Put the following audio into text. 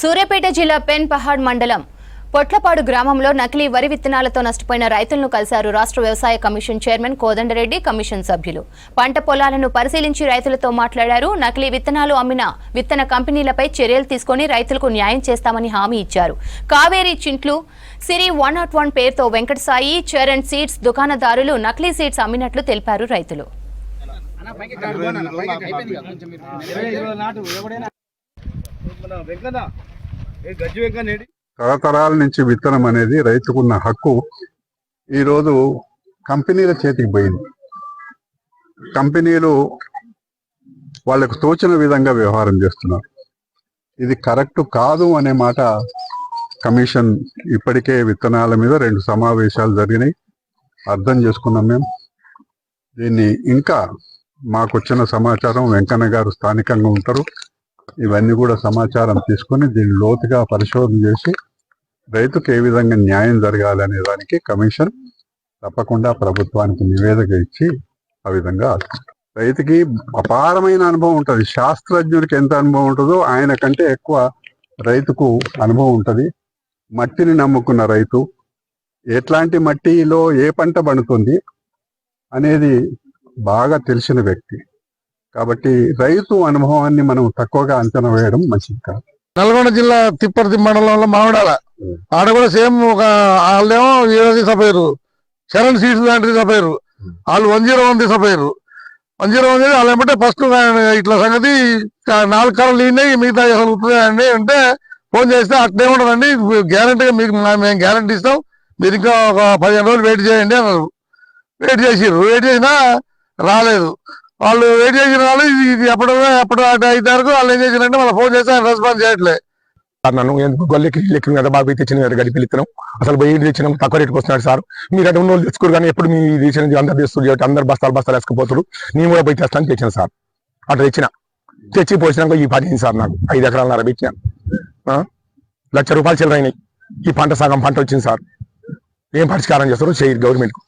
సూర్యాపేట జిల్లా పెన్ పహాడ్ మండలం పొట్లపాడు గ్రామంలో నకిలీ వరి విత్తనాలతో నష్టపోయిన రైతులను కలిశారు రాష్ట్ర వ్యవసాయ కమిషన్ చైర్మన్ కోదండరెడ్డి కమిషన్ సభ్యులు. పంట పొలాలను పరిశీలించి రైతులతో మాట్లాడారు. నకిలీ విత్తనాలు అమ్మిన విత్తన కంపెనీలపై చర్యలు తీసుకుని రైతులకు న్యాయం చేస్తామని హామీ ఇచ్చారు. కావేరీ చింట్లు సిరి 101 పేరుతో వెంకటసాయి చరణ్ సీడ్స్ దుకాణదారులు నకిలీ సీడ్స్ అమ్మినట్లు తెలిపారు రైతులు. తరతరాల నుంచి విత్తనం అనేది రైతుకున్న హక్కు ఈరోజు కంపెనీల చేతికి పోయింది. కంపెనీలు వాళ్ళకు తోచిన విధంగా వ్యవహారం చేస్తున్నారు. ఇది కరెక్ట్ కాదు అనే మాట కమిషన్ ఇప్పటికే విత్తనాల మీద 2 సమావేశాలు జరిగినాయి. అర్థం చేసుకున్నాం మేము. దీన్ని ఇంకా మాకొచ్చిన సమాచారం వెంకన్న గారు స్థానికంగా ఉంటారు. ఇవన్నీ కూడా సమాచారం తీసుకుని దీన్ని లోతుగా పరిశోధన చేసి రైతుకు ఏ విధంగా న్యాయం జరగాలనే దానికి కమిషన్ తప్పకుండా ప్రభుత్వానికి నివేదిక ఇచ్చి ఆ విధంగా రైతుకి అపారమైన అనుభవం ఉంటుంది. శాస్త్రజ్ఞుడికి ఎంత అనుభవం ఉంటుందో ఆయన కంటే ఎక్కువ రైతుకు అనుభవం ఉంటుంది. మట్టిని నమ్ముకున్న రైతు ఎట్లాంటి మట్టిలో ఏ పంట పండుతుంది అనేది బాగా తెలిసిన వ్యక్తి కాబట్టి రైతు అనుభవాన్ని మనం తక్కువగా అంచనా వేయడం మంచిది కాదు. నల్గొండ జిల్లా తిప్పర్తి మండలంలో మామిడాల ఆడ కూడా సేమ్ ఒక వాళ్ళేమో తీసపోయారు. చరణ్ సీడ్స్ లాంటి తీసపోయారు. వాళ్ళు 101 తీసపోయారు. 101 వాళ్ళు ఏమంటే ఫస్ట్ ఇట్లా సంగతి 4 కాలం లీనాయి మిగతా అసలు అంటే ఫోన్ చేస్తే అట్లే ఉండదండి, గ్యారంటీగా మీకు మేము గ్యారంటీ ఇస్తాం, మీరు ఇంకా ఒక 15 రోజులు వెయిట్ చేయండి అన్నారు. వెయిట్ చేసినా రాలేదు. వాళ్ళు వెయిట్ చేసిన వాళ్ళు ఇది ఎప్పుడు 5 తారీఖు వాళ్ళు ఏం చేసినంటే వాళ్ళ ఫోన్ చేస్తే ఆయన రెస్పాన్స్ చేయట్లేదు. నన్ను ఎందుకు గొల్లెక్కి కదా బాగా తెచ్చిన గడిపి ఇస్తున్నాం, అసలు బయట తెచ్చినాం, తక్కువ రేటుకు వస్తున్నాడు సార్, మీరు అటు ఉన్న వాళ్ళు తెచ్చుకోరు కానీ ఎప్పుడు మీ తెచ్చిన అందరు తెస్తారు కాబట్టి అందరు బస్తాలు వేసుకుపోతారు, నేను కూడా పోయి తెస్తాను తెచ్చిన సార్. అటు తెచ్చి పోసినాక ఈ పని సార్ నాకు 5 ఎకరాలన్నర పెట్టిన ₹1,00,000 చిల్లర అయినాయి. ఈ పంట సగం పంట వచ్చింది సార్. ఏం పరిష్కారం చేస్తారో చేయరు గవర్నమెంట్.